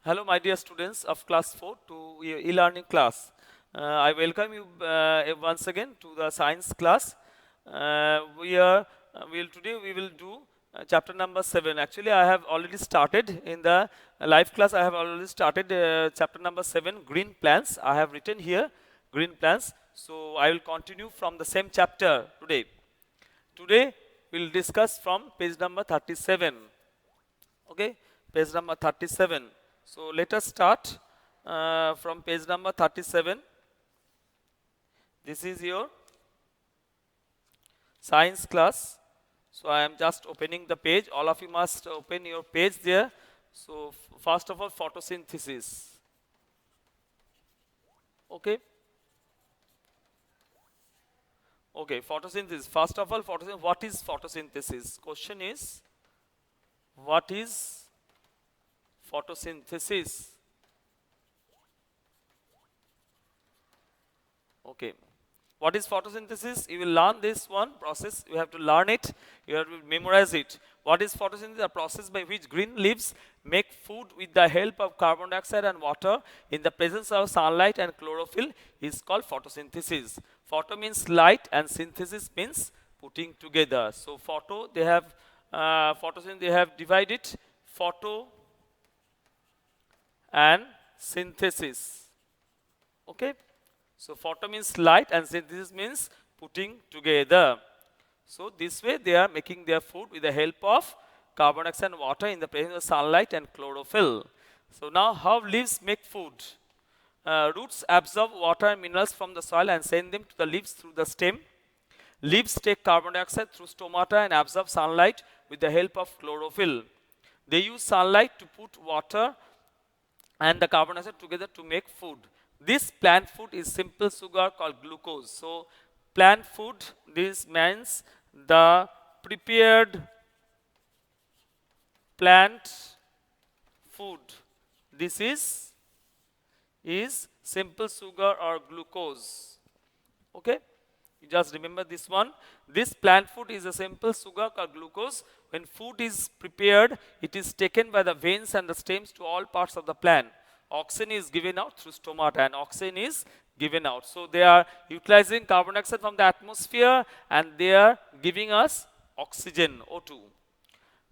Hello, my dear students of class 4 to your e-learning class. I welcome you once again to the science class. Today we will do chapter number 7. Actually, I have already started in the live class. I have already started chapter number 7, green plants. I have written here green plants. So I will continue from the same chapter today. Today we will discuss from page number 37. Okay, page number 37. So let us start from page number 37. This is your science class. So I am just opening the page. All of you must open your page there. So first of all, photosynthesis. Okay. Okay, photosynthesis. First of all, photosynthesis. What is photosynthesis? Question is, what is photosynthesis? Okay. What is photosynthesis? You will learn this one process. You have to learn it. You have to memorize it. What is photosynthesis? A process by which green leaves make food with the help of carbon dioxide and water in the presence of sunlight and chlorophyll is called photosynthesis. Photo means light and synthesis means putting together. So photo, they have photosynthesis, they have divided photo and synthesis. Okay. So photo means light and synthesis means putting together. So this way they are making their food with the help of carbon dioxide and water in the presence of sunlight and chlorophyll. So now how leaves make food? Roots absorb water and minerals from the soil and send them to the leaves through the stem. Leaves take carbon dioxide through stomata and absorb sunlight with the help of chlorophyll. They use sunlight to put water and the carbon dioxide together to make food. This plant food is simple sugar called glucose. So plant food, this means the prepared plant food. This is simple sugar or glucose. Okay, you just remember this one. This plant food is a simple sugar called glucose. When food is prepared, it is taken by the veins and the stems to all parts of the plant. Oxygen is given out through stomata and oxygen is given out. So they are utilizing carbon dioxide from the atmosphere and they are giving us oxygen, O2.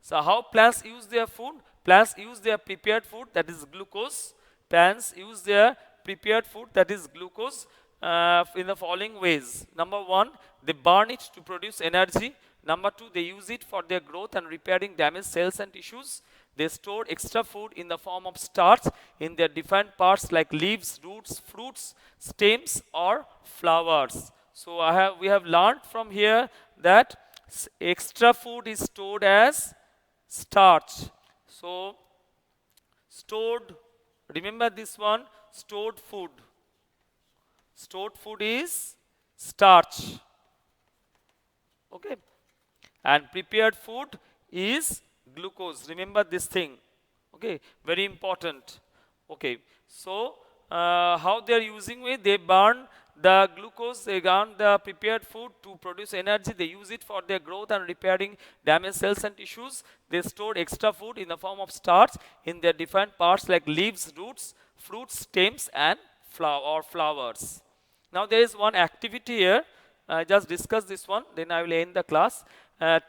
So how plants use their food? Plants use their prepared food, that is glucose. Plants use their prepared food, that is glucose, in the following ways. Number one, they burn it to produce energy. Number two, they use it for their growth and repairing damaged cells and tissues. They store extra food in the form of starch in their different parts like leaves, roots, fruits, stems, or flowers. So we have learned from here that extra food is stored as starch. So stored, remember this one, stored food. Stored food is starch. Okay. And prepared food is glucose. Remember this thing. Okay, very important. Okay, so how they are using it? They burn the glucose, they burn the prepared food to produce energy. They use it for their growth and repairing damaged cells and tissues. They store extra food in the form of starch in their different parts like leaves, roots, fruits, stems, and flowers. Now there is one activity here. Just discuss this one, then I will end the class.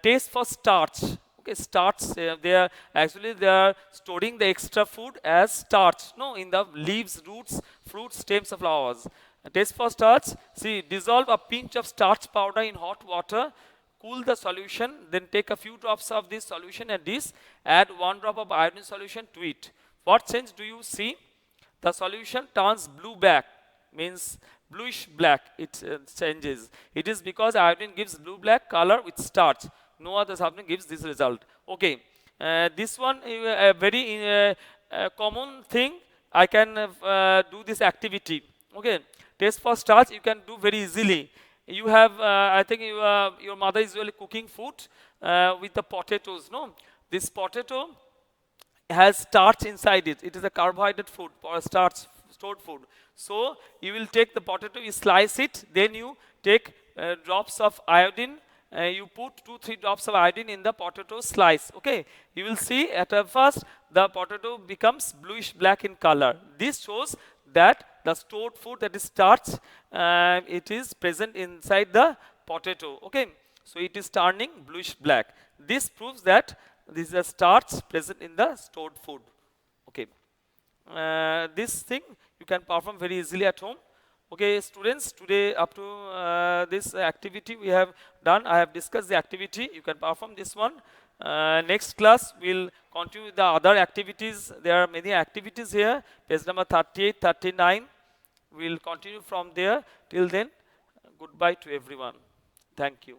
Taste for starch. Okay, starch. They are storing the extra food as starch. No, in the leaves, roots, fruits, stems, of flowers. Taste for starch. See, dissolve a pinch of starch powder in hot water. Cool the solution. Then take a few drops of this solution and this. Add 1 drop of iodine solution to it. What change do you see? The solution turns blue back, means bluish black. It changes. It is because iodine gives blue black color with starch. No other substance gives this result. Okay, this one is a very common thing. I can do this activity. Okay, taste for starch you can do very easily. You have, I think your mother is usually cooking food with the potatoes. No, this potato has starch inside it. It is a carbohydrate food or starch stored food. So you will take the potato, you slice it, then you take drops of iodine you put 2-3 drops of iodine in the potato slice. Okay, you will see at first the potato becomes bluish black in color. This shows that the stored food, that is starch, it is present inside the potato. Okay, so it is turning bluish black. This proves that this is a starch present in the stored food. Okay, this thing you can perform very easily at home. Okay, students, today up to this activity we have done, I have discussed the activity. You can perform this one. Next class we'll continue with the other activities. There are many activities here, page number 38, 39. We'll continue from there. Till then, goodbye to everyone. Thank you.